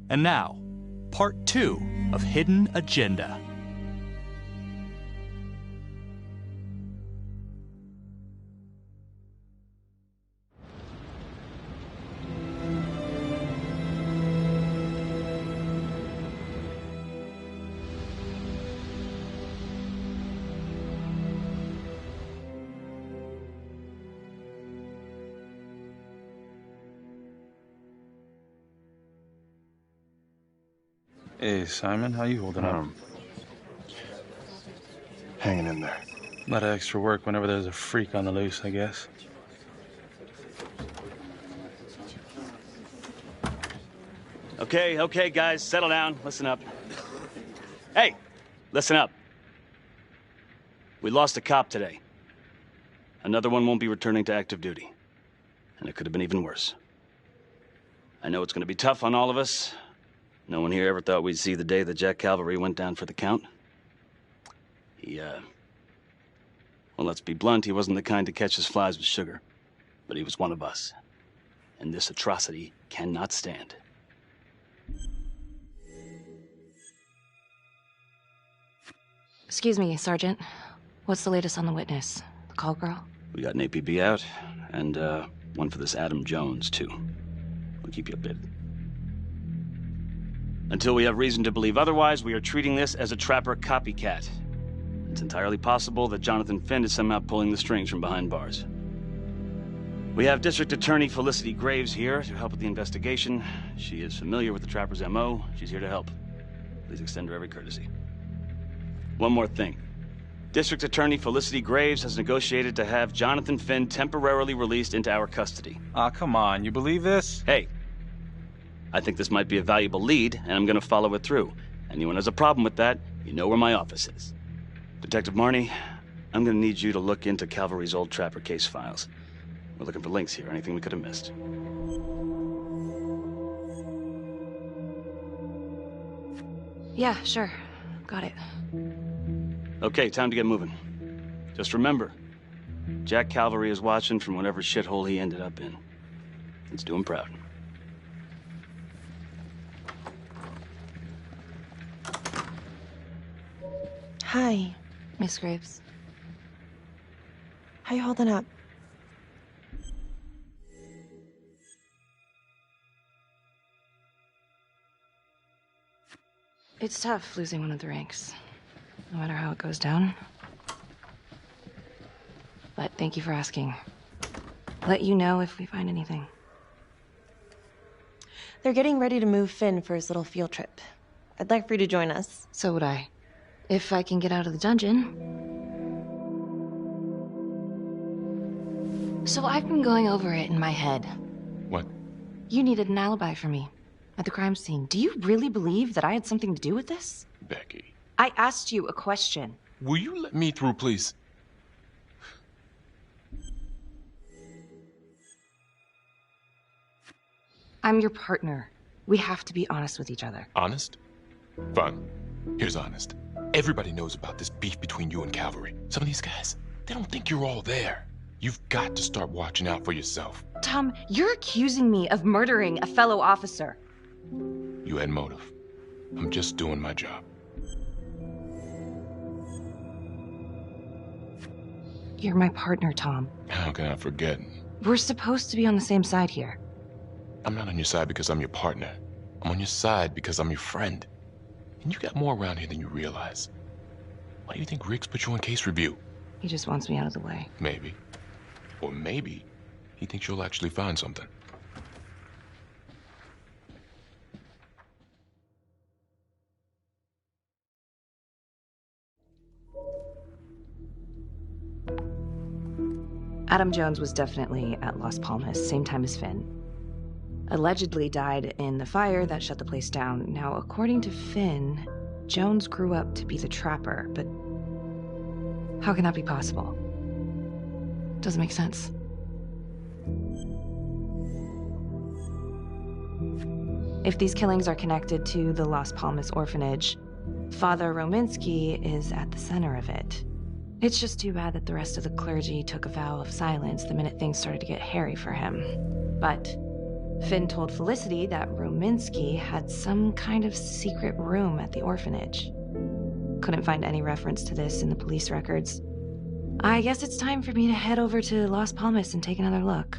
And now, part 2 of Hidden Agenda. Hey, Simon, how you holding up? Hanging in there. A lot of extra work whenever there's a freak on the loose, I guess. Okay, guys, settle down. Listen up. Hey, listen up. We lost a cop today. Another one won't be returning to active duty. And it could have been even worse. I know it's going to be tough on all of us. No one here ever thought we'd see the day that Jack Calvary went down for the count. Well, let's be blunt, he wasn't the kind to catch his flies with sugar. But he was one of us. And this atrocity cannot stand. Excuse me, Sergeant. What's the latest on the witness? The call girl? We got an APB out, and one for this Adam Jones, too. We'll keep you updated. Until we have reason to believe otherwise, we are treating this as a Trapper copycat. It's entirely possible that Jonathan Finn is somehow pulling the strings from behind bars. We have District Attorney Felicity Graves here to help with the investigation. She is familiar with the Trapper's MO. She's here to help. Please extend her every courtesy. One more thing. District Attorney Felicity Graves has negotiated to have Jonathan Finn temporarily released into our custody. Aw, come on. You believe this? Hey, I think this might be a valuable lead, and I'm going to follow it through. Anyone has a problem with that, you know where my office is. Detective Marnie, I'm going to need you to look into Calvary's old Trapper case files. We're looking for links here, anything we could have missed. Yeah, sure. Got it. Okay, time to get moving. Just remember, Jack Calvary is watching from whatever shithole he ended up in. Let's do him proud. Hi, Miss Graves. how you holding up? It's tough losing one of the ranks, no matter how it goes down. But thank you for asking. Let you know if we find anything. They're getting ready to move Finn for his little field trip. I'd like for you to join us. So would I. If I can get out of the dungeon. So I've been going over it in my head. What? You needed an alibi for me at the crime scene. Do you really believe that I had something to do with this? Becky. I asked you a question. Will you let me through, please? I'm your partner. We have to be honest with each other. Honest? Fine. Here's honest. Everybody knows about this beef between you and Calvary. Some of these guys, they don't think you're all there. You've got to start watching out for yourself. Tom, you're accusing me of murdering a fellow officer. You had motive. I'm just doing my job. You're my partner, Tom. How can I forget? We're supposed to be on the same side here. I'm not on your side because I'm your partner. I'm on your side because I'm your friend. And you got more around here than you realize. Why do you think Riggs put you on case review? He just wants me out of the way. Maybe. Or maybe he thinks you'll actually find something. Adam Jones was definitely at Las Palmas, same time as Finn. allegedly died in the fire that shut the place down. Now, according to Finn, Jones grew up to be the trapper, but how can that be possible? Doesn't make sense. If these killings are connected to the Las Palmas orphanage, Father Rominsky is at the center of it. It's just too bad that the rest of the clergy took a vow of silence the minute things started to get hairy for him. But Finn told Felicity that Rominsky had some kind of secret room at the orphanage. Couldn't find any reference to this in the police records. I guess it's time for me to head over to Las Palmas and take another look.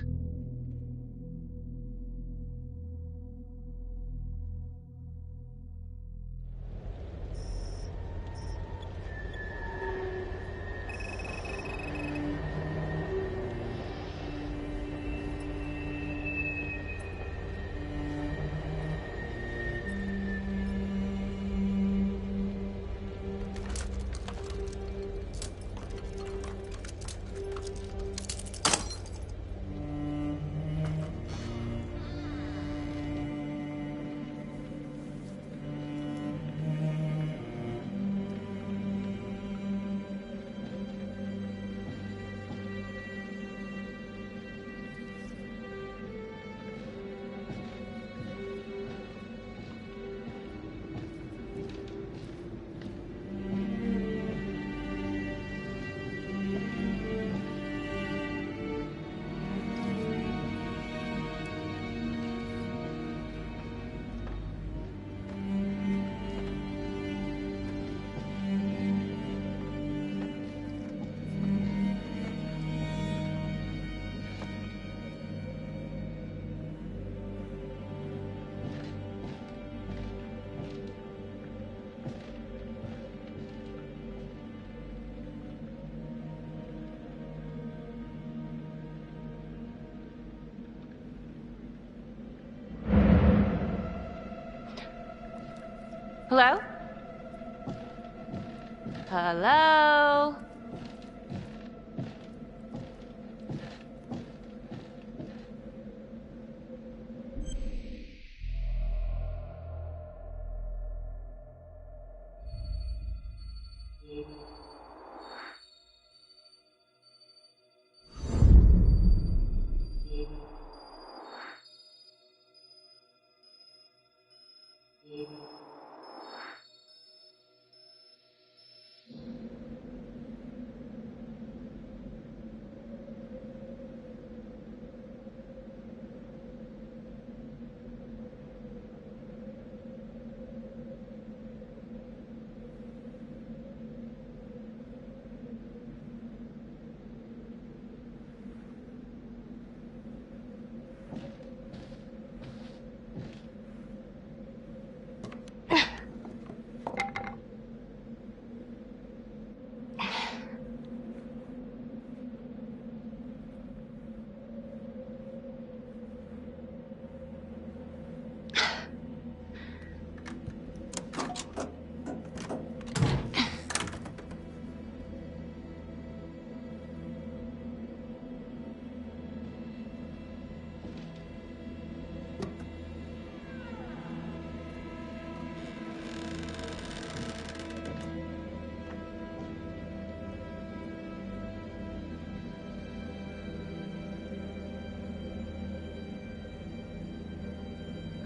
Hello? Hello?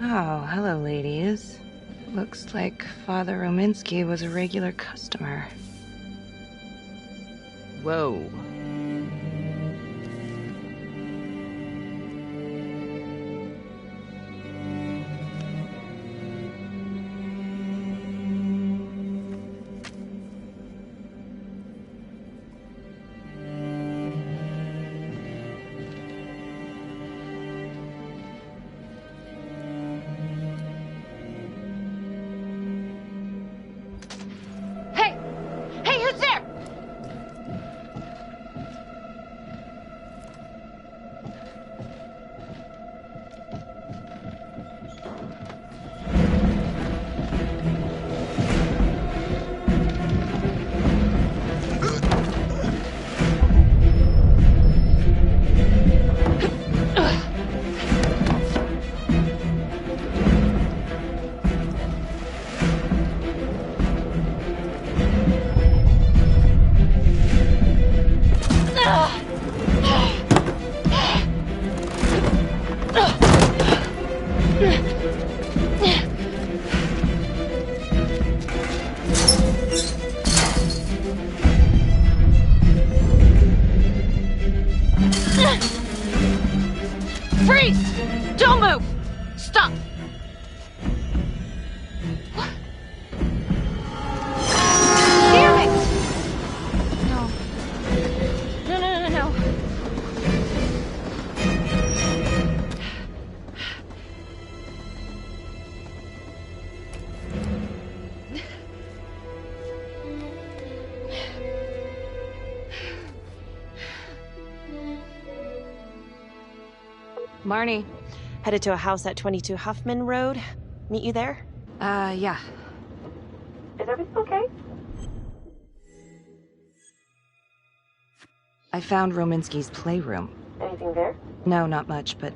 Oh, hello, ladies. Looks like Father Rominsky was a regular customer. Whoa. Marnie. Headed to a house at 22 Huffman Road. Meet you there? Yeah. Is everything okay? I found Rominsky's playroom. Anything there? No, not much, but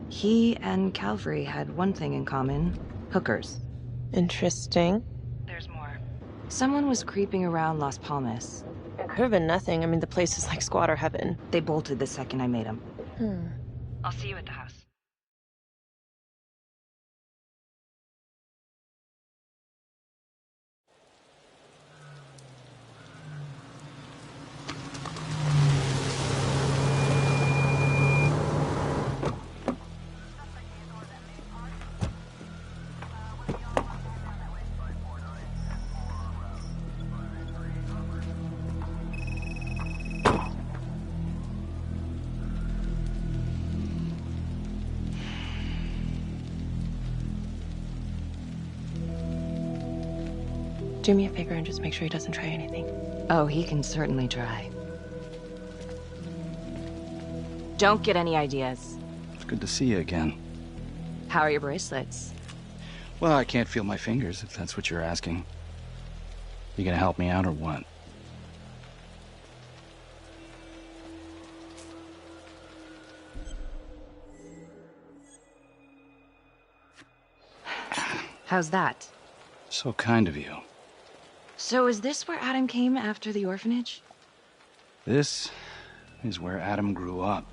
he and Calvary had one thing in common. Hookers. Interesting. There's more. Someone was creeping around Las Palmas. It could have been nothing. I mean, the place is like squatter heaven. They bolted the second I made them. Hmm. I'll see you at the house. Do me a favor and just make sure he doesn't try anything. Oh, he can certainly try. Don't get any ideas. It's good to see you again. How are your bracelets? Well, I can't feel my fingers, if that's what you're asking. You gonna help me out or what? How's that? So kind of you. So is this where Adam came after the orphanage? This is where Adam grew up.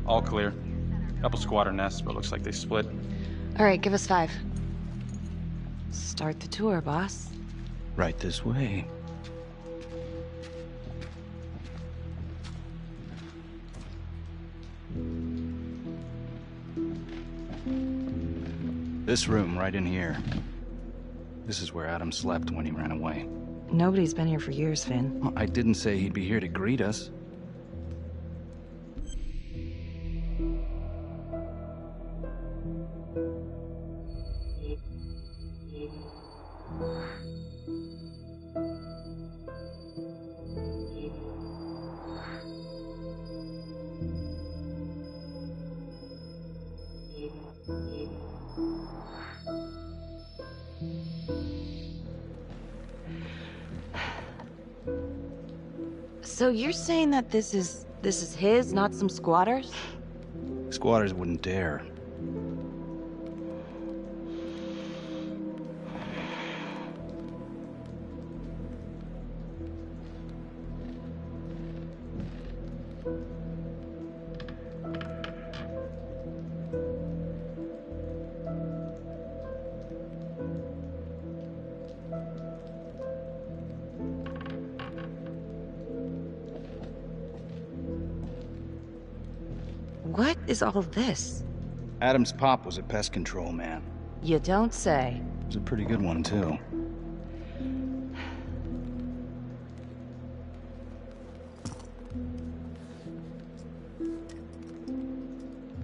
All clear. Couple squatter nests, but looks like they split. All right, give us 5. Start the tour, boss. Right this way. This room right in here. This is where Adam slept when he ran away. Nobody's been here for years, Finn. Well, I didn't say he'd be here to greet us. So you're saying that this is his, not some squatters? Squatters wouldn't dare. What is all this? Adam's pop was a pest control man. You don't say. He was a pretty good one, too.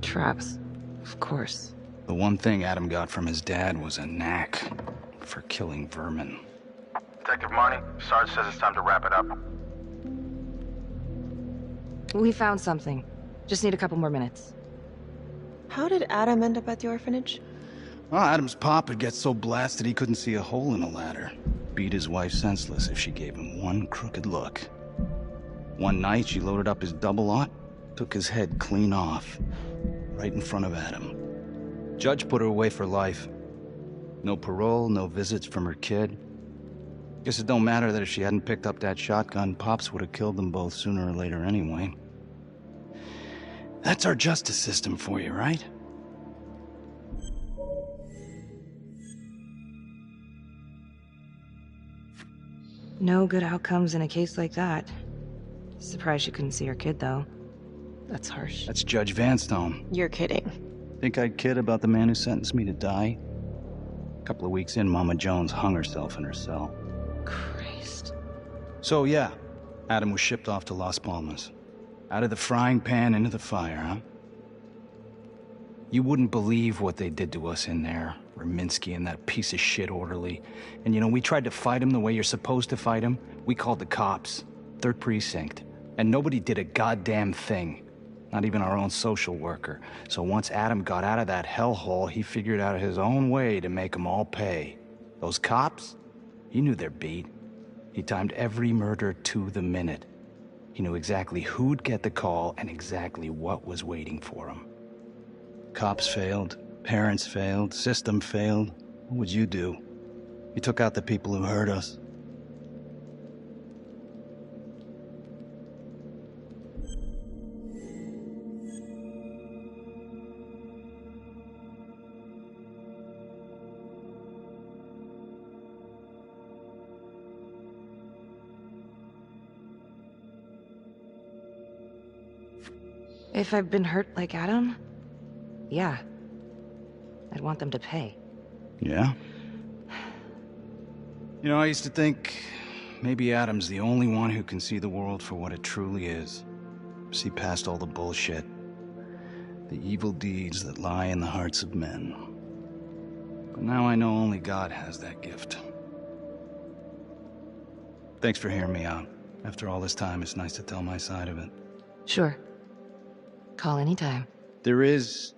Traps. Of course. The one thing Adam got from his dad was a knack for killing vermin. Detective Marnie, Sarge says it's time to wrap it up. We found something. Just need a couple more minutes. How did Adam end up at the orphanage? Well, Adam's pop would get so blasted he couldn't see a hole in a ladder. Beat his wife senseless if she gave him one crooked look. One night, she loaded up his double-aught, took his head clean off, right in front of Adam. Judge put her away for life. No parole, no visits from her kid. Guess it don't matter that if she hadn't picked up that shotgun, Pops would have killed them both sooner or later anyway. That's our justice system for you, right? No good outcomes in a case like that. Surprised she couldn't see her kid, though. That's harsh. That's Judge Vanstone. You're kidding. Think I'd kid about the man who sentenced me to die? A couple of weeks in, Mama Jones hung herself in her cell. Christ. So yeah, Adam was shipped off to Las Palmas. Out of the frying pan into the fire, huh? You wouldn't believe what they did to us in there. Rominsky and that piece of shit orderly. And you know, we tried to fight him the way you're supposed to fight him. We called the cops. 3rd Precinct. And nobody did a goddamn thing. Not even our own social worker. So once Adam got out of that hellhole, he figured out his own way to make them all pay. Those cops? He knew their beat. He timed every murder to the minute. He knew exactly who'd get the call and exactly what was waiting for him. Cops failed, parents failed, system failed. What would you do? You took out the people who hurt us. If I've been hurt like Adam, yeah. I'd want them to pay. Yeah? You know, I used to think maybe Adam's the only one who can see the world for what it truly is. See past all the bullshit. The evil deeds that lie in the hearts of men. But now I know only God has that gift. Thanks for hearing me out. After all this time, it's nice to tell my side of it. Sure. Call anytime. There is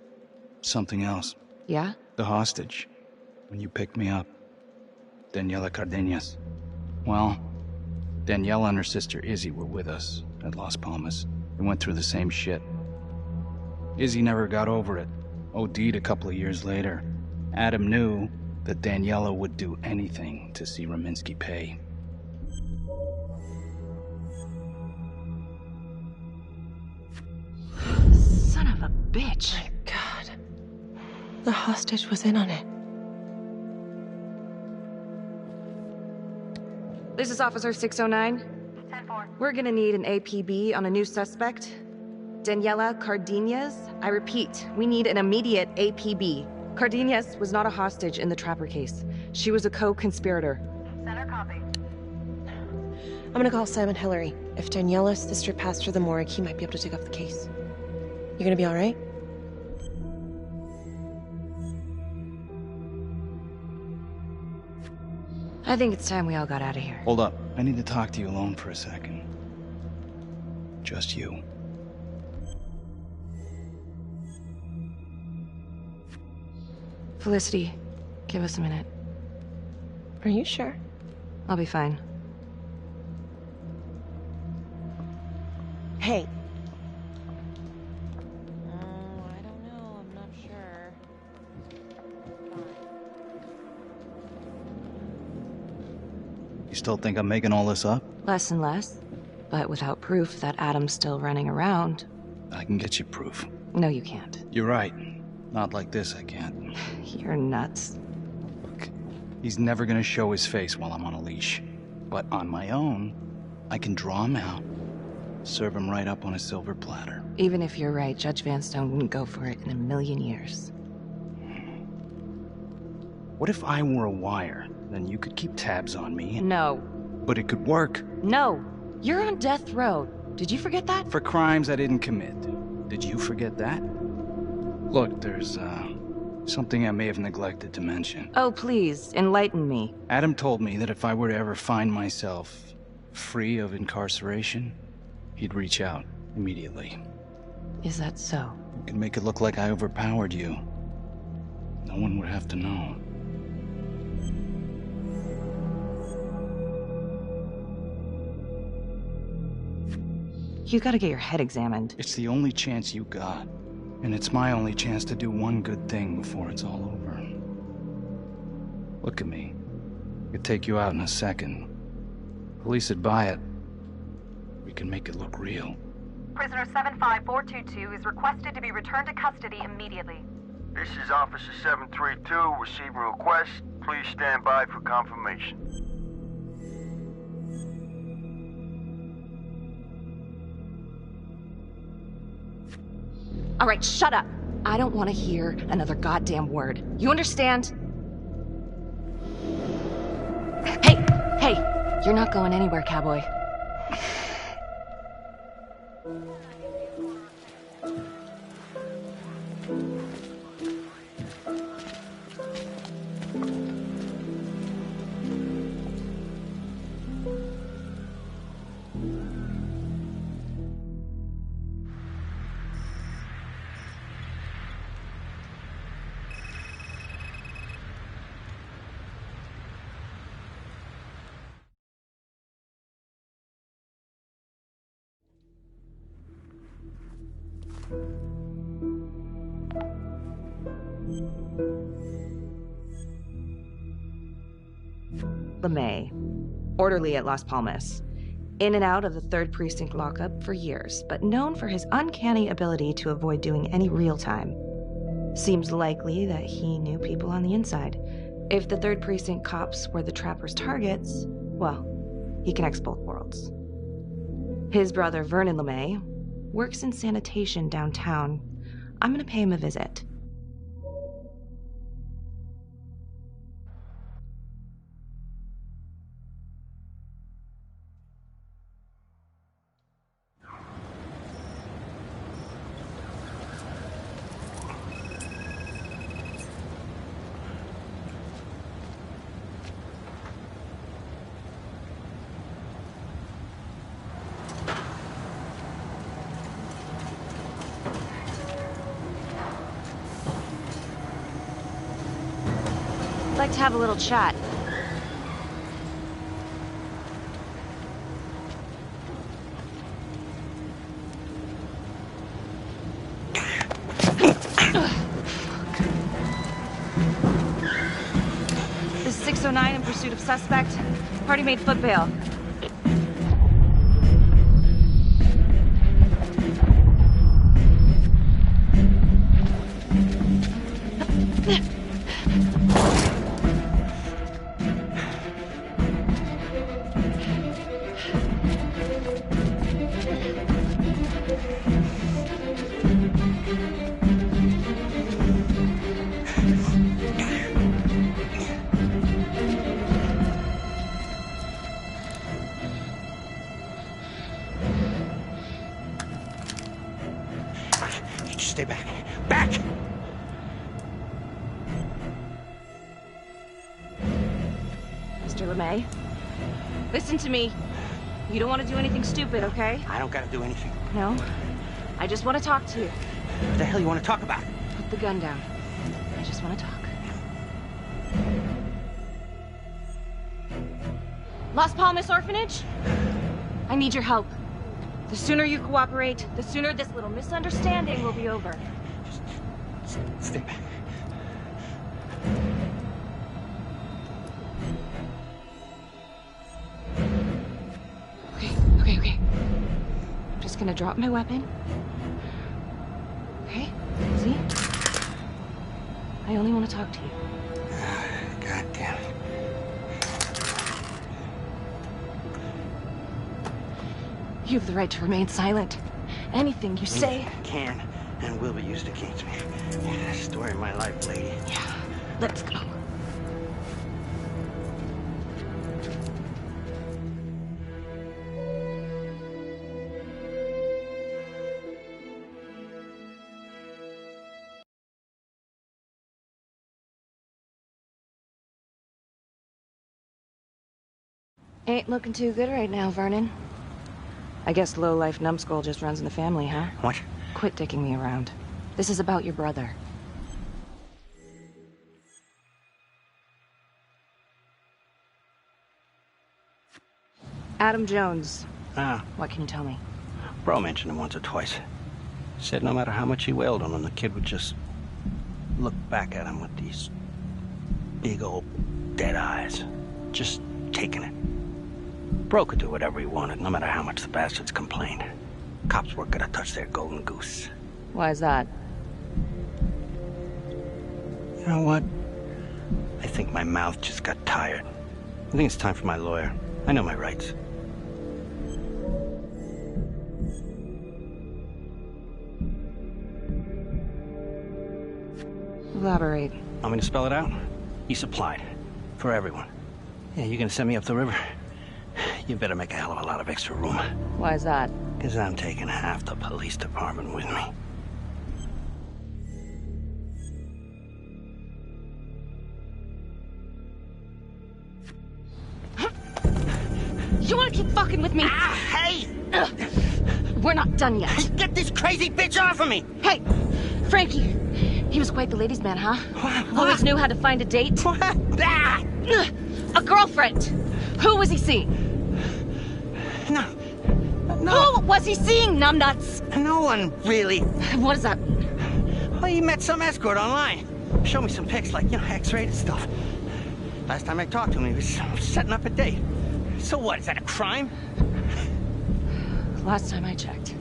something else. Yeah? The hostage. When you picked me up. Daniela Cardenas. Well, Daniela and her sister Izzy were with us at Las Palmas. We went through the same shit. Izzy never got over it. OD'd a couple of years later. Adam knew that Daniela would do anything to see Rominsky pay. Son of a bitch. My God. The hostage was in on it. This is Officer 609. 10-4. We're gonna need an APB on a new suspect. Daniela Cardenas. I repeat, we need an immediate APB. Cardenas was not a hostage in the Trapper case. She was a co-conspirator. Center copy. I'm gonna call Simon Hillary. If Daniela's sister passed through the morgue, he might be able to take off the case. You gonna be all right? I think it's time we all got out of here. Hold up. I need to talk to you alone for a second. Just you. Felicity, give us a minute. Are you sure? I'll be fine. Hey. I don't know. I'm not sure. You still think I'm making all this up? Less and less. But without proof that Adam's still running around. I can get you proof. No, you can't. You're right. Not like this, I can't. You're nuts. Look, he's never gonna show his face while I'm on a leash. But on my own, I can draw him out, serve him right up on a silver platter. Even if you're right, Judge Vanstone wouldn't go for it in a million years. What if I were a wire? Then you could keep tabs on me. No. But it could work. No. You're on death row. Did you forget that? For crimes I didn't commit. Did you forget that? Look, there's, something I may have neglected to mention. Oh, please, enlighten me. Adam told me that if I were to ever find myself free of incarceration, he'd reach out immediately. Is that so? You could make it look like I overpowered you. No one would have to know. You gotta get your head examined. It's the only chance you got. And it's my only chance to do one good thing before it's all over. Look at me. I could take you out in a second. Police would buy it. We can make it look real. Prisoner 75422 is requested to be returned to custody immediately. This is Officer 732 receiving request. Please stand by for confirmation. All right, shut up. I don't want to hear another goddamn word. You understand? Hey, you're not going anywhere, cowboy. LeMay, orderly at Las Palmas. In and out of the 3rd Precinct lockup for years, but known for his uncanny ability to avoid doing any real time. Seems likely that he knew people on the inside. If the 3rd Precinct cops were the Trapper's targets, well, he connects both worlds. His brother, Vernon LeMay, works in sanitation downtown. I'm gonna pay him a visit. I'd like to have a little chat. This is 609 in pursuit of suspect. Party made foot bail. Stay back. Back! Mr. LeMay, listen to me. You don't want to do anything stupid, okay? I don't gotta do anything. No? I just want to talk to you. What the hell you want to talk about? Put the gun down. I just want to talk. Las Palmas Orphanage? I need your help. The sooner you cooperate, the sooner this little misunderstanding will be over. Just stay back. Okay. I'm just gonna drop my weapon. Okay? See? I only want to talk to you. God damn it. You have the right to remain silent. Anything you say... Can and will be used against me. Yeah, story of my life, lady. Yeah, let's go. Ain't looking too good right now, Vernon. I guess low-life numbskull just runs in the family, huh? What? Quit dicking me around. This is about your brother. Adam Jones. Ah. What can you tell me? Bro mentioned him once or twice. Said no matter how much he wailed on him, the kid would just look back at him with these big old dead eyes. Just taking it. Bro could do whatever he wanted, no matter how much the bastards complained. Cops weren't gonna touch their golden goose. Why is that? You know what? I think my mouth just got tired. I think it's time for my lawyer. I know my rights. Elaborate. Want me to spell it out? He supplied. For everyone. Yeah, you gonna send me up the river? You better make a hell of a lot of extra room. Why is that? Because I'm taking half the police department with me. You wanna keep fucking with me? Ah, hey! We're not done yet. Get this crazy bitch off of me! Hey, Frankie. He was quite the ladies' man, huh? What? Always knew how to find a date. What? Ah! A girlfriend. Who was he seeing? No. Who was he seeing, numbnuts? No one, really. What does that mean? Well, he met some escort online. Showed me some pics, like, X-rated stuff. Last time I talked to him, he was setting up a date. So what, is that a crime? Last time I checked.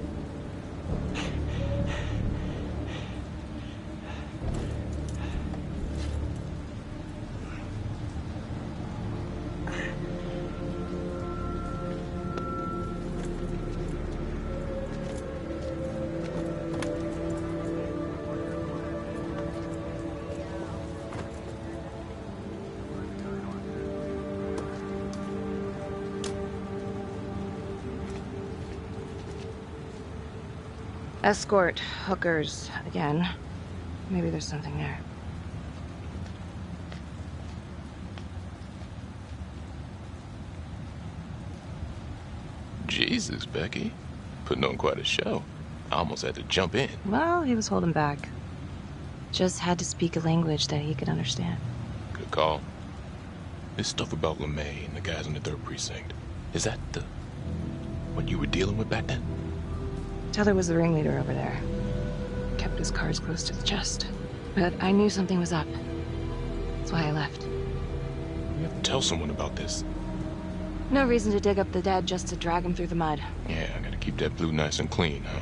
Escort, hookers, again. Maybe there's something there. Jesus, Becky. Putting on quite a show. I almost had to jump in. Well, he was holding back. Just had to speak a language that he could understand. Good call. This stuff about LeMay and the guys in the 3rd Precinct, is that what you were dealing with back then? Teller was the ringleader over there. Kept his cards close to the chest. But I knew something was up. That's why I left. You have to tell someone about this. No reason to dig up the dead just to drag them through the mud. Yeah, I gotta keep that blue nice and clean, huh?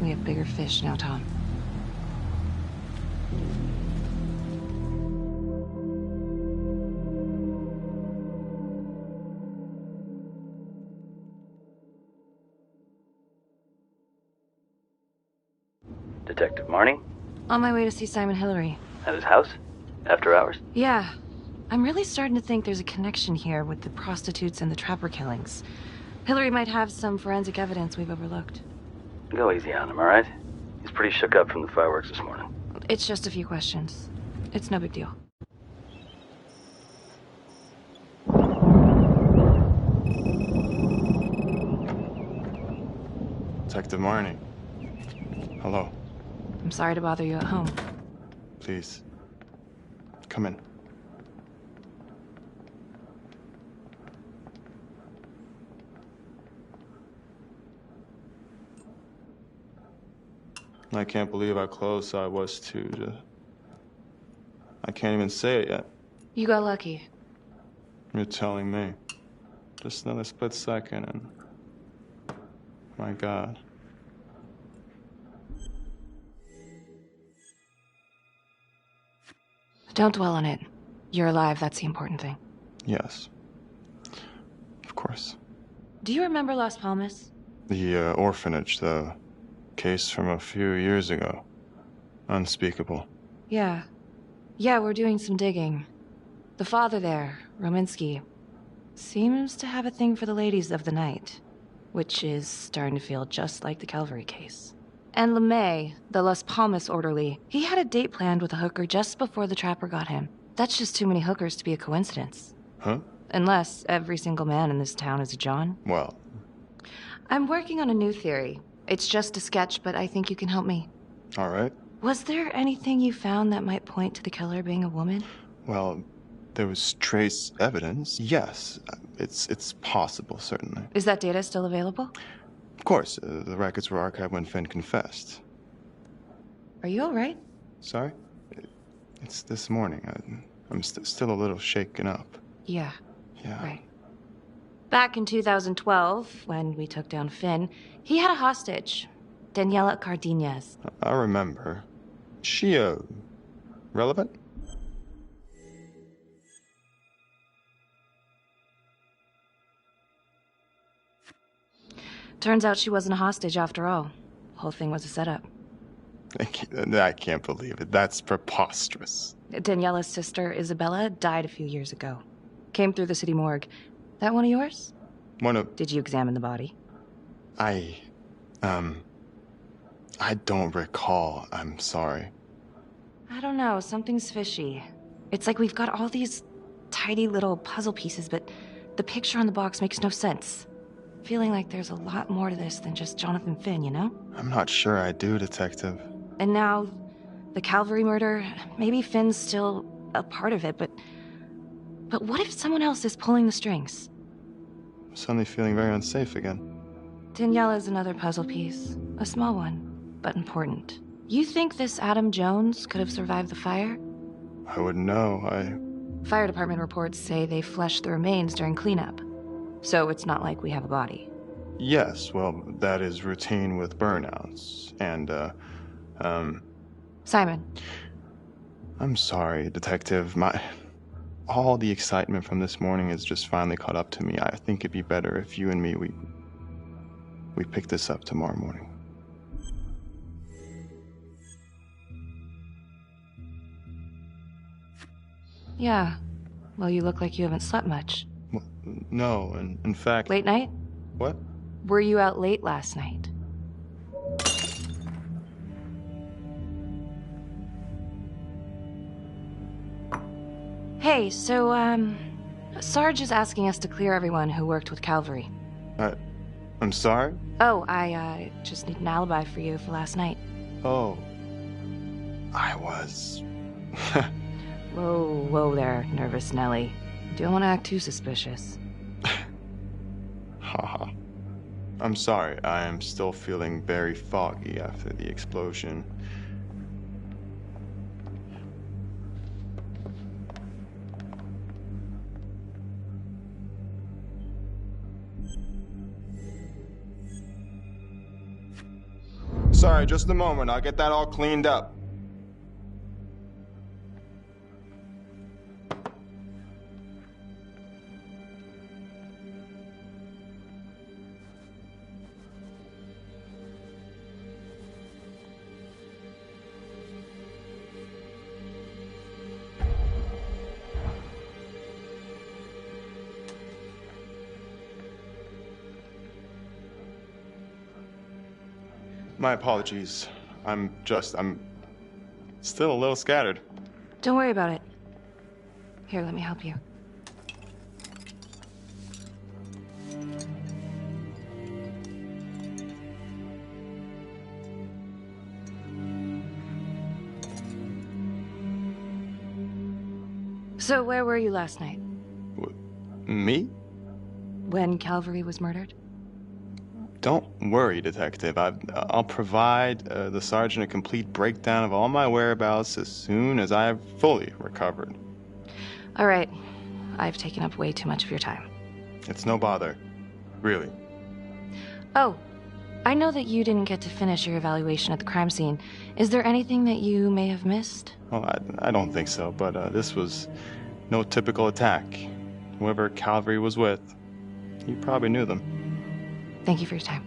We have bigger fish now, Tom. Detective Marnie? On my way to see Simon Hillary. At his house? After hours? Yeah. I'm really starting to think there's a connection here with the prostitutes and the trapper killings. Hillary might have some forensic evidence we've overlooked. Go easy on him, all right? He's pretty shook up from the fireworks this morning. It's just a few questions. It's no big deal. Detective Marnie. Hello. I'm sorry to bother you at home. Please. Come in. I can't believe how close I was to... I can't even say it yet. You got lucky. You're telling me. Just another split second and... My God. Don't dwell on it. You're alive, that's the important thing. Yes. Of course. Do you remember Las Palmas? The orphanage, the case from a few years ago. Unspeakable. Yeah. Yeah, we're doing some digging. The father there, Rominsky, seems to have a thing for the ladies of the night, which is starting to feel just like the Calvary case. And LeMay, the Las Palmas orderly, he had a date planned with a hooker just before the trapper got him. That's just too many hookers to be a coincidence. Huh? Unless every single man in this town is a John. Well... I'm working on a new theory. It's just a sketch, but I think you can help me. All right. Was there anything you found that might point to the killer being a woman? Well, there was trace evidence. Yes, it's possible, certainly. Is that data still available? Of course, the records were archived when Finn confessed. Are you all right? Sorry? It's this morning. I'm still a little shaken up. Yeah. Yeah. Right. Back in 2012, when we took down Finn, he had a hostage, Daniela Cardenas. I remember. She, relevant? Turns out she wasn't a hostage after all. Whole thing was a setup. I can't believe it. That's preposterous. Daniela's sister, Isabella, died a few years ago. Came through the city morgue. That one of yours? One of... Did you examine the body? I don't recall. I'm sorry. I don't know. Something's fishy. It's like we've got all these tidy little puzzle pieces, but the picture on the box makes no sense. Feeling like there's a lot more to this than just Jonathan Finn, you know? I'm not sure I do, Detective. And now, the Calvary murder, maybe Finn's still a part of it, but what if someone else is pulling the strings? I'm suddenly feeling very unsafe again. Daniela's another puzzle piece. A small one, but important. You think this Adam Jones could have survived the fire? I wouldn't know. Fire department reports say they flushed the remains during cleanup. So it's not like we have a body. Yes, well, that is routine with burnouts. And, Simon. I'm sorry, Detective. All the excitement from this morning has just finally caught up to me. I think it'd be better if you and me, we pick this up tomorrow morning. Yeah. Well, you look like you haven't slept much. Well, no, and in fact... Late night? What? Were you out late last night? Hey, so, Sarge is asking us to clear everyone who worked with Calvary. I'm sorry? Oh, I, just need an alibi for you for last night. Oh. I was... Whoa there, nervous Nelly. Don't want to act too suspicious. Haha. I'm sorry, I am still feeling very foggy after the explosion. Sorry, just a moment. I'll get that all cleaned up. My apologies. I'm still a little scattered. Don't worry about it. Here, let me help you. So, where were you last night? Me? When Calvary was murdered? Don't worry, Detective. I'll provide the sergeant a complete breakdown of all my whereabouts as soon as I have fully recovered. All right. I've taken up way too much of your time. It's no bother. Really. Oh, I know that you didn't get to finish your evaluation at the crime scene. Is there anything that you may have missed? Well, I don't think so, but this was no typical attack. Whoever Calvary was with, he probably knew them. Thank you for your time.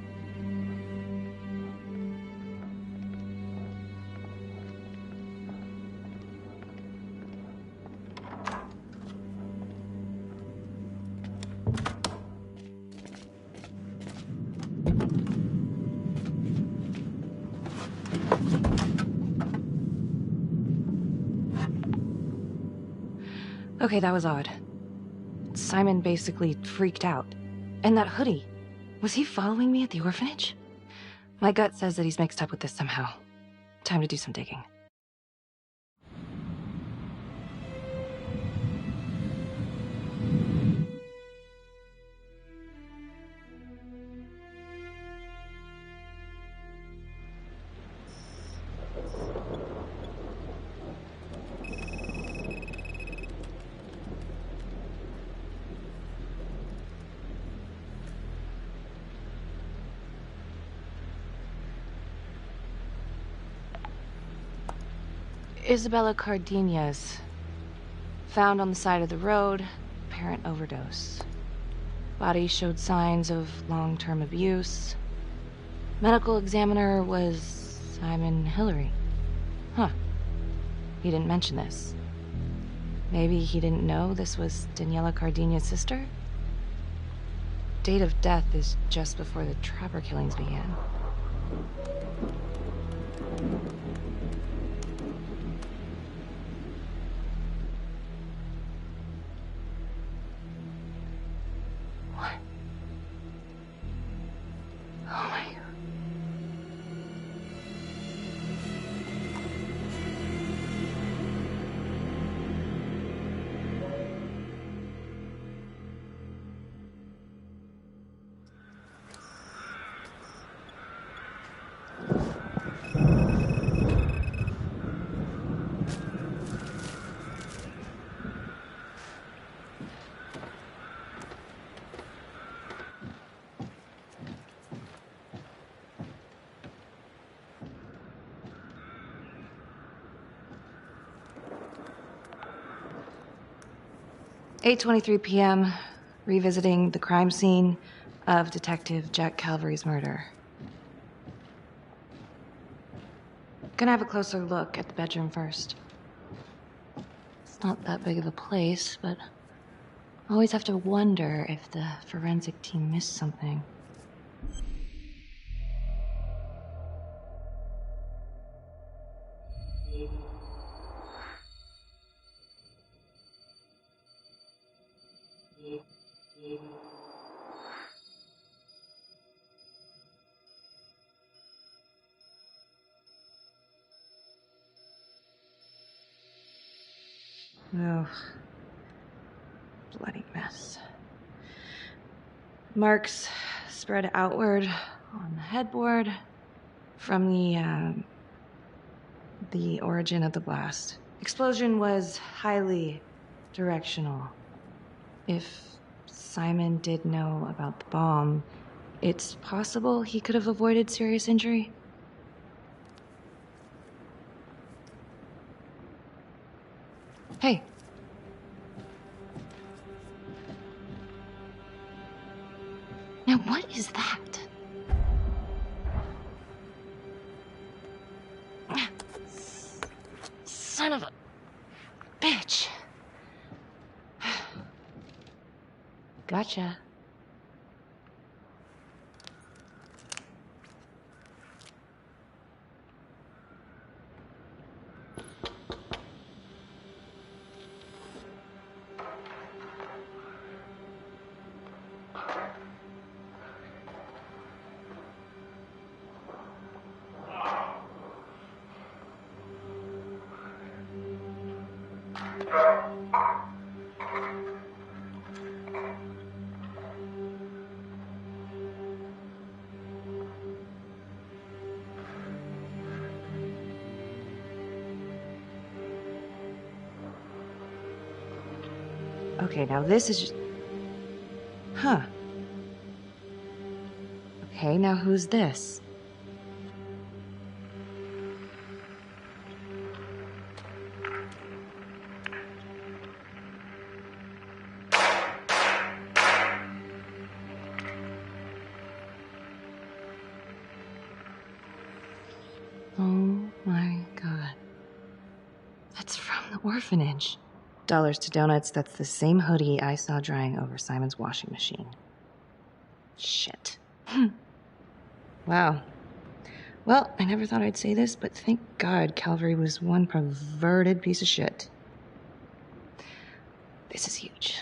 Okay, that was odd. Simon basically freaked out. And that hoodie. Was he following me at the orphanage? My gut says that he's mixed up with this somehow. Time to do some digging. Isabella Cardenas. Found on the side of the road, apparent overdose. Body showed signs of long-term abuse. Medical examiner was Simon Hillary. Huh. He didn't mention this. Maybe he didn't know this was Daniela Cardenas' sister? Date of death is just before the Trapper killings began. 8:23 p.m., revisiting the crime scene of Detective Jack Calvary's murder. Gonna have a closer look at the bedroom first. It's not that big of a place, but I always have to wonder if the forensic team missed something. Oh, bloody mess. Marks spread outward on the headboard from the origin of the blast. Explosion was highly directional. If Simon did know about the bomb, it's possible he could have avoided serious injury. Hey. Now what is that? Son of a bitch. Gotcha. Okay, now this is just... Huh. Okay, now who's this? Oh my God. That's from the orphanage. Dollars to donuts, that's the same hoodie I saw drying over Simon's washing machine. Shit. Wow. Well, I never thought I'd say this, but thank God Calvary was one perverted piece of shit. This is huge.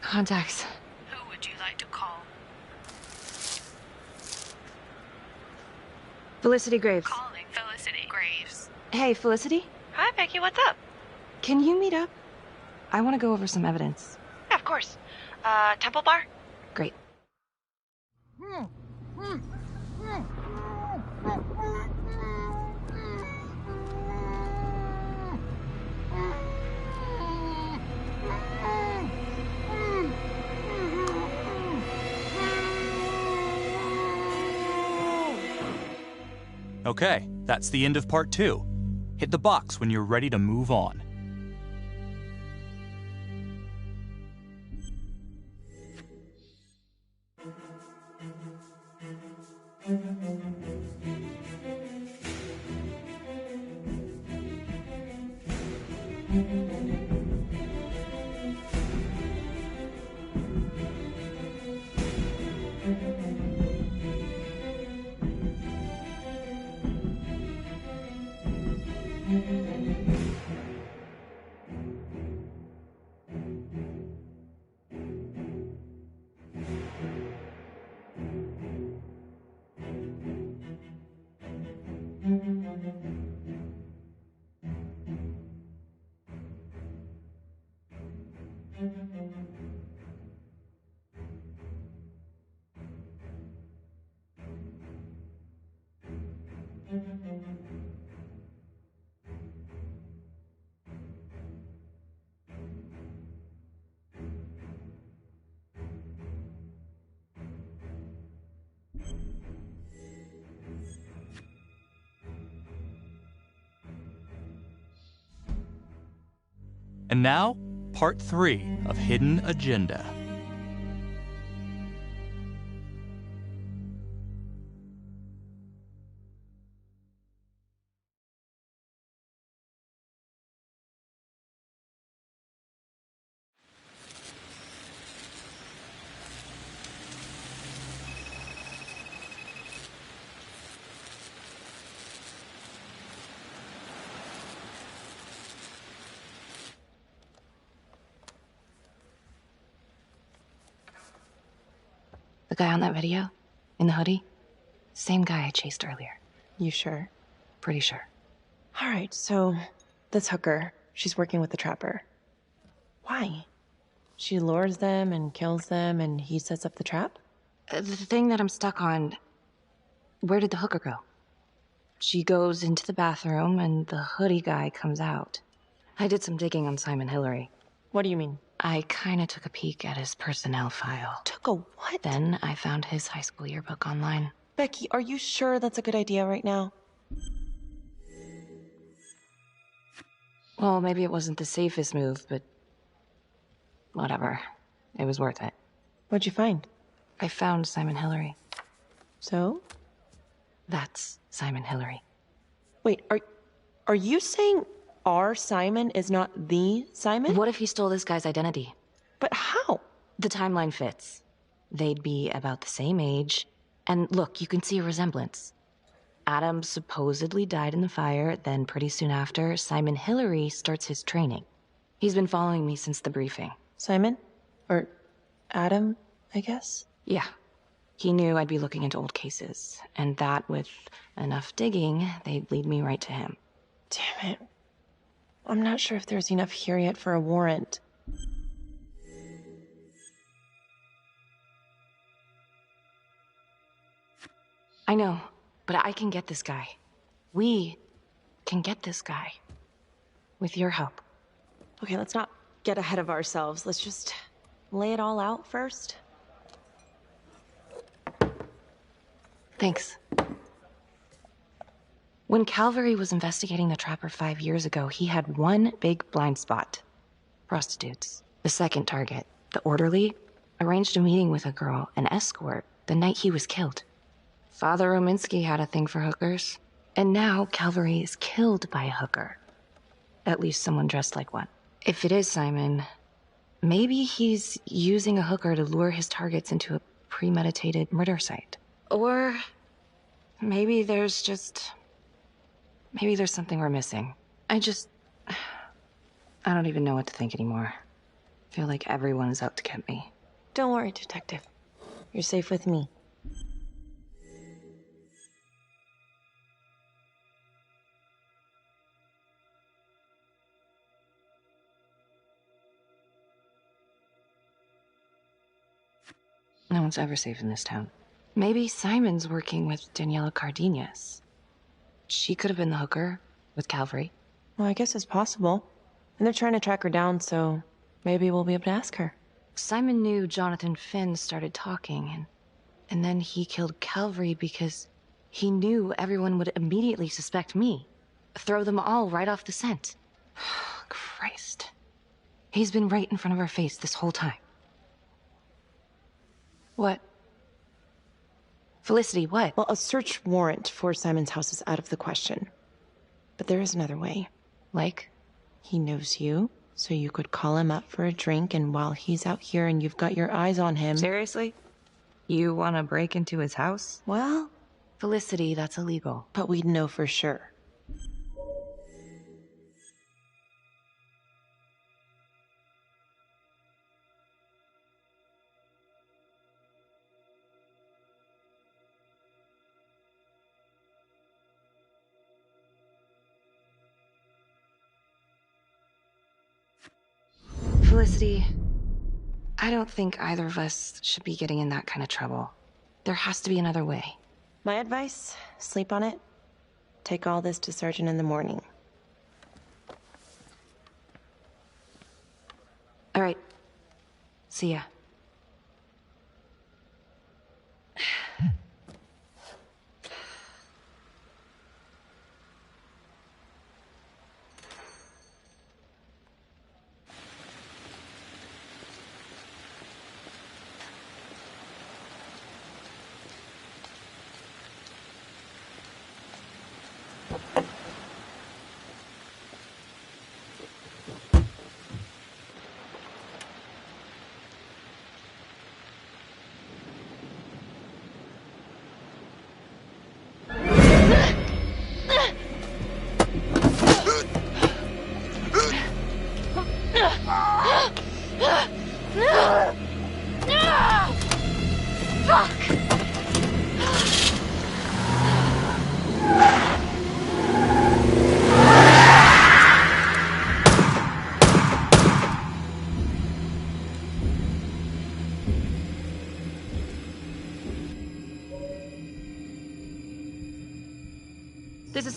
Contacts. Who would you like to call? Felicity Graves. Calling Felicity Graves. Hey, Felicity? Hi, Becky, what's up? Can you meet up? I want to go over some evidence. Yeah, of course. Temple Bar? Great. Okay, that's the end of part 2. Hit the box when you're ready to move on. And now, part 3 of Hidden Agenda. The guy on that video? In the hoodie? Same guy I chased earlier. You sure? Pretty sure. Alright, so this hooker, she's working with the trapper. Why? She lures them and kills them and he sets up the trap? The thing that I'm stuck on, where did the hooker go? She goes into the bathroom and the hoodie guy comes out. I did some digging on Simon Hillary. What do you mean? I kinda took a peek at his personnel file. Took a what? Then I found his high school yearbook online. Becky, are you sure that's a good idea right now? Well, maybe it wasn't the safest move, but whatever. It was worth it. What'd you find? I found Simon Hillary. So? That's Simon Hillary. Wait, are you saying our Simon is not the Simon? What if he stole this guy's identity? But how? The timeline fits. They'd be about the same age. And look, you can see a resemblance. Adam supposedly died in the fire, then pretty soon after, Simon Hillary starts his training. He's been following me since the briefing. Simon? Or Adam, I guess? Yeah. He knew I'd be looking into old cases, and that with enough digging, they'd lead me right to him. Damn it. I'm not sure if there's enough here yet for a warrant. I know, but I can get this guy. We can get this guy. With your help. Okay, let's not get ahead of ourselves. Let's just lay it all out first. Thanks. When Calvary was investigating the Trapper 5 years ago, he had one big blind spot. Prostitutes. The second target, the orderly, arranged a meeting with a girl, an escort, the night he was killed. Father Rominsky had a thing for hookers. And now Calvary is killed by a hooker. At least someone dressed like one. If it is Simon, maybe he's using a hooker to lure his targets into a premeditated murder site. Or maybe there's something we're missing. I don't even know what to think anymore. I feel like everyone is out to get me. Don't worry, Detective. You're safe with me. No one's ever safe in this town. Maybe Simon's working with Daniela Cardenas. She could have been the hooker with Calvary. Well, I guess it's possible. And they're trying to track her down, so maybe we'll be able to ask her. Simon knew Jonathan Finn started talking, and then he killed Calvary because he knew everyone would immediately suspect me. Throw them all right off the scent. Christ. He's been right in front of our face this whole time. What? Felicity, what? Well, a search warrant for Simon's house is out of the question. But there is another way. Like? He knows you, so you could call him up for a drink, and while he's out here and you've got your eyes on him... Seriously? You want to break into his house? Well... Felicity, that's illegal. But we'd know for sure. Felicity, I don't think either of us should be getting in that kind of trouble. There has to be another way. My advice, sleep on it. Take all this to Sergeant in the morning. All right. See ya.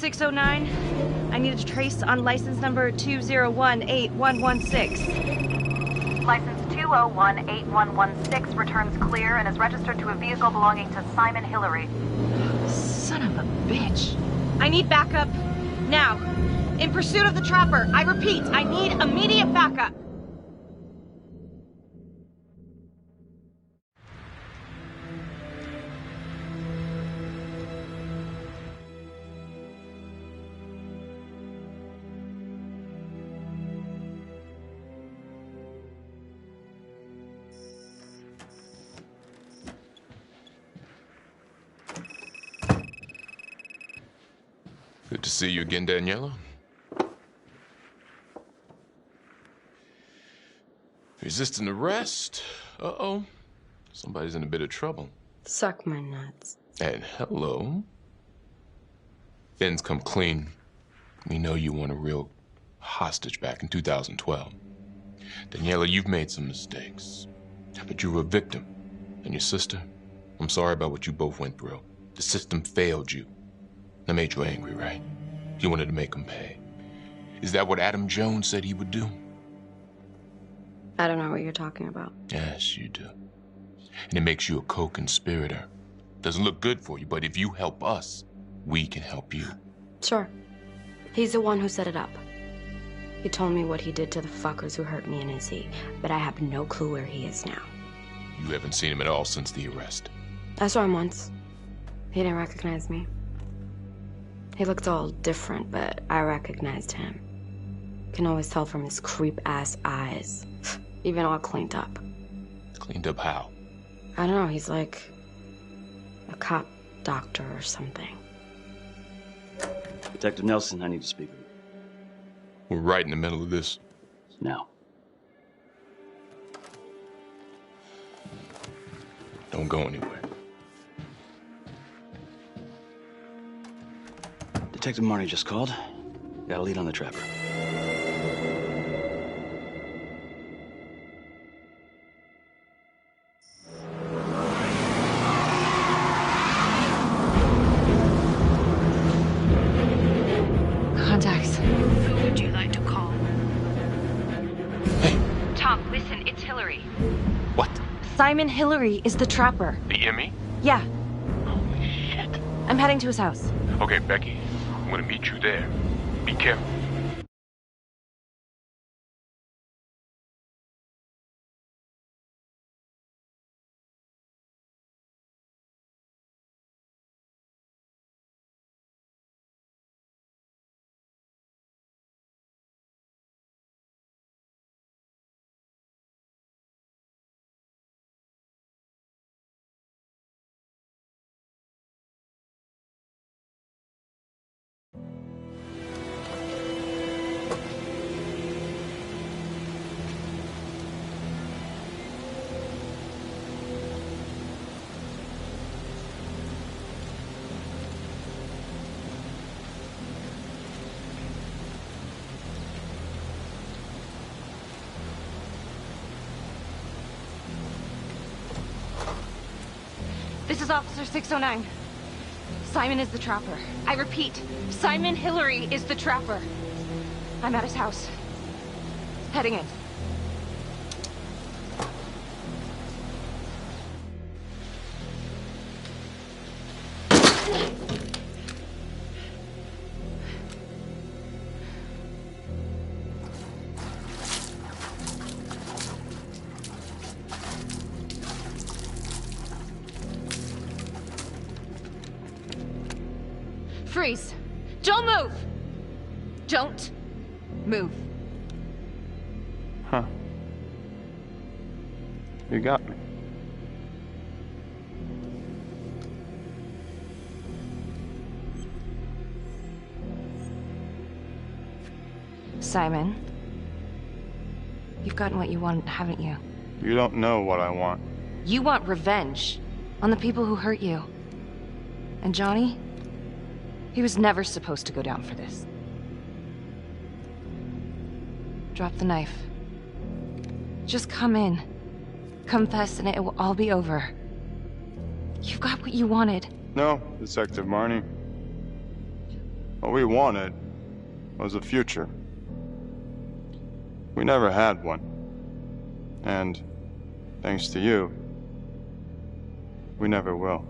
609. I need a trace on license number 2018116. License 2018116 returns clear and is registered to a vehicle belonging to Simon Hillary. Son of a bitch. I need backup. Now. In pursuit of the trapper. I repeat, I need immediate backup. Good to see you again, Daniela. Resisting arrest? Uh-oh. Somebody's in a bit of trouble. Suck my nuts. And hello. Things come clean. We know you weren't a real hostage back in 2012. Daniela, you've made some mistakes. But you were a victim. And your sister, I'm sorry about what you both went through. The system failed you. That made you angry, right? You wanted to make him pay. Is that what Adam Jones said he would do? I don't know what you're talking about. Yes, you do. And it makes you a co-conspirator. Doesn't look good for you, but if you help us, we can help you. Sure. He's the one who set it up. He told me what he did to the fuckers who hurt me and Izzy, but I have no clue where he is now. You haven't seen him at all since the arrest. I saw him once. He didn't recognize me. He looked all different, but I recognized him. Can always tell from his creep-ass eyes. Even all cleaned up. Cleaned up how? I don't know, he's like a cop doctor or something. Detective Nelson, I need to speak with you. We're right in the middle of this. Now. Don't go anywhere. Detective Marty just called. Got a lead on the trapper. Contacts. Who would you like to call? Hey. Tom, listen, it's Hillary. What? Simon Hillary is the trapper. The Emmy? Yeah. Holy shit. I'm heading to his house. Okay, Becky. I'm gonna meet you there. Be careful. This is Officer 609. Simon is the trapper. I repeat, Simon Hillary is the trapper. I'm at his house. Heading in. Freeze! Don't move! Don't move. Huh. You got me. Simon, you've gotten what you want, haven't you? You don't know what I want. You want revenge on the people who hurt you. And Johnny? He was never supposed to go down for this. Drop the knife. Just come in. Confess and it will all be over. You've got what you wanted. No, Detective Marnie. What we wanted was a future. We never had one. And, thanks to you, we never will.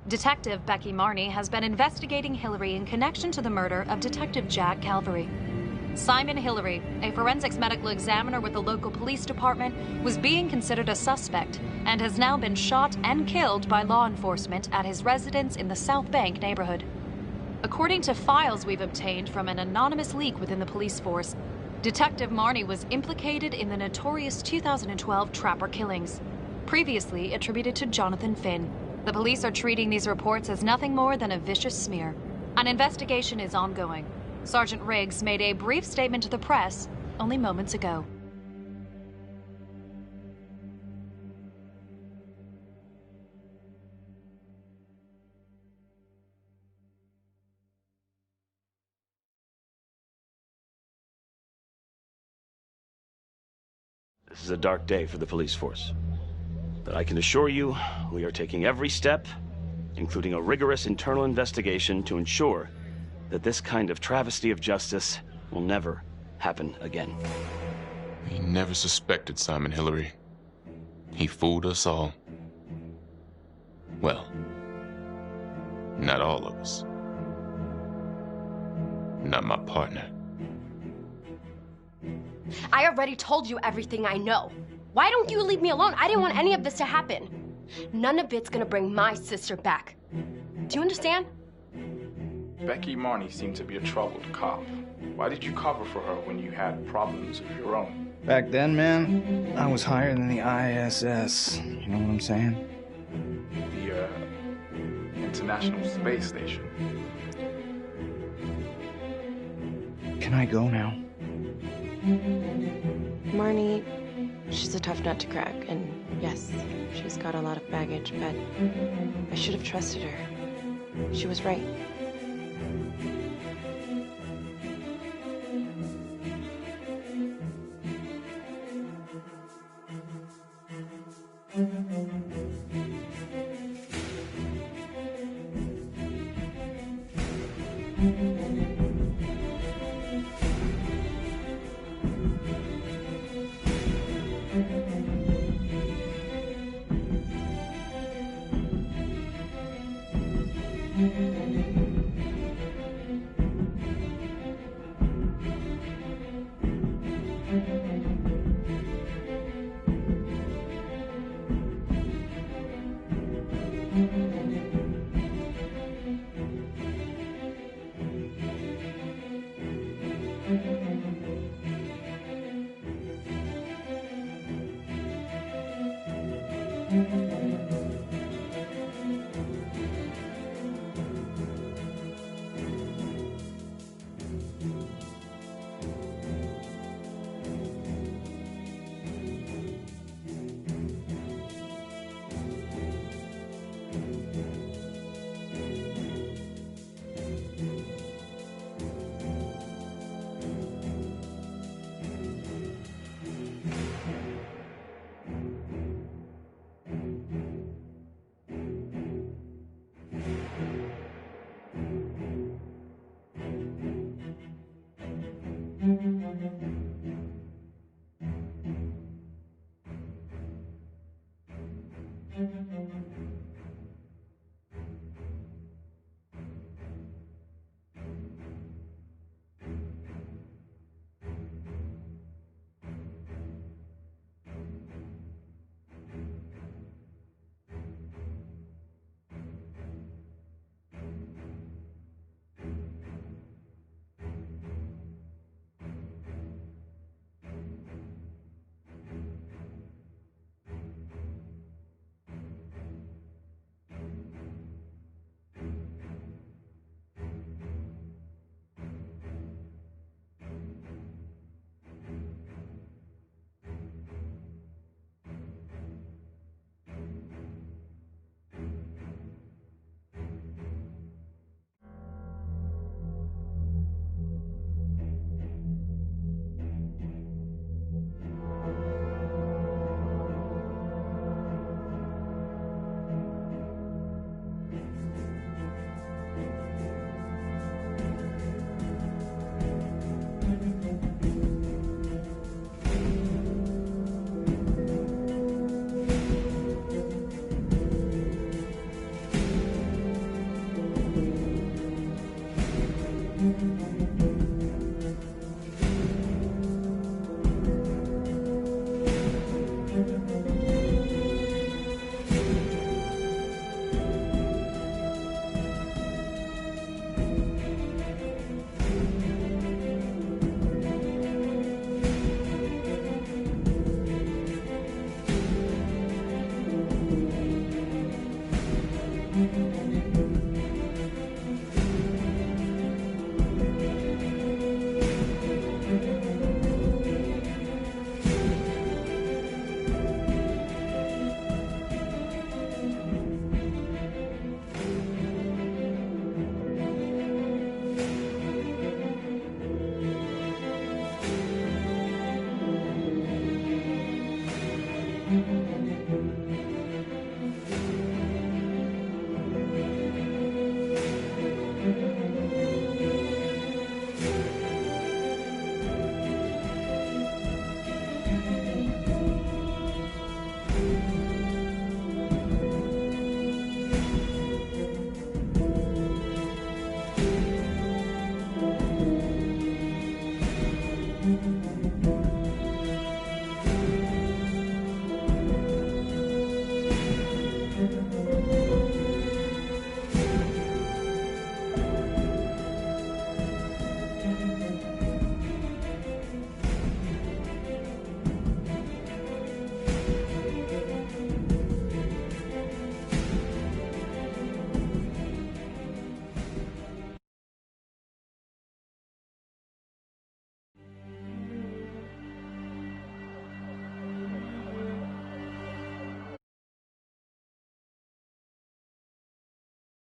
Detective Becky Marnie has been investigating Hillary in connection to the murder of Detective Jack Calvary. Simon Hillary, a forensics medical examiner with the local police department, was being considered a suspect and has now been shot and killed by law enforcement at his residence in the South Bank neighborhood. According to files we've obtained from an anonymous leak within the police force, Detective Marnie was implicated in the notorious 2012 Trapper killings, previously attributed to Jonathan Finn. The police are treating these reports as nothing more than a vicious smear. An investigation is ongoing. Sergeant Riggs made a brief statement to the press only moments ago. This is a dark day for the police force. But I can assure you, we are taking every step, including a rigorous internal investigation, to ensure that this kind of travesty of justice will never happen again. We never suspected Simon Hillary. He fooled us all. Well, not all of us. Not my partner. I already told you everything I know. Why don't you leave me alone? I didn't want any of this to happen. None of it's gonna bring my sister back. Do you understand? Becky Marnie seemed to be a troubled cop. Why did you cover for her when you had problems of your own? Back then, man, I was higher than the ISS. You know what I'm saying? The, International Space Station. Can I go now? Marnie, she's a tough nut to crack, and yes, she's got a lot of baggage, but I should have trusted her. She was right. Thank you.